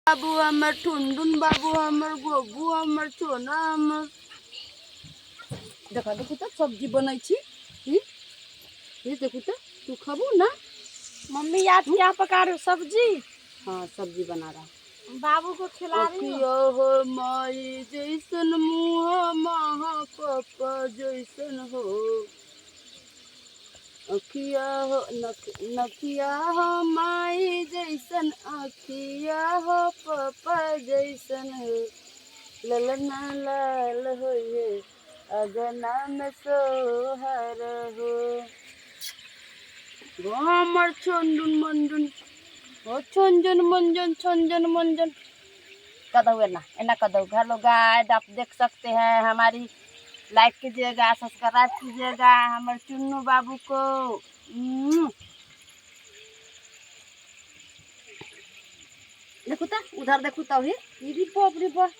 बाबू हमर ठुनठुन बाबू हमर गोबू हमर सोना हमर देखा देखू तो सब्जी बनाई छी। ये देखू तो तू खाबू ना। मम्मी आज क्या पका रही हो? सब्जी? हाँ सब्जी बना रहा। बाबू को खिला रही हो? हो माई जैसन मुँह महा पापा जैसन हो। अखिया हो नखिया हो माई जैसन अखिया हो पापा जैसन हो। ललना लाल होए अगना में सोहर हो। हमर छंदुन मंजुन हो छंजन मंजन छंजन मंजन कदौ एना कदौ। हेलो गाइस, आप देख सकते हैं, हमारी लाइक कीजिएगा, सब्सक्राइब कीजिएगा हमारे चुन्नू बाबू को। देखो तो उधर देखो तो ये भी बाप रे बाप।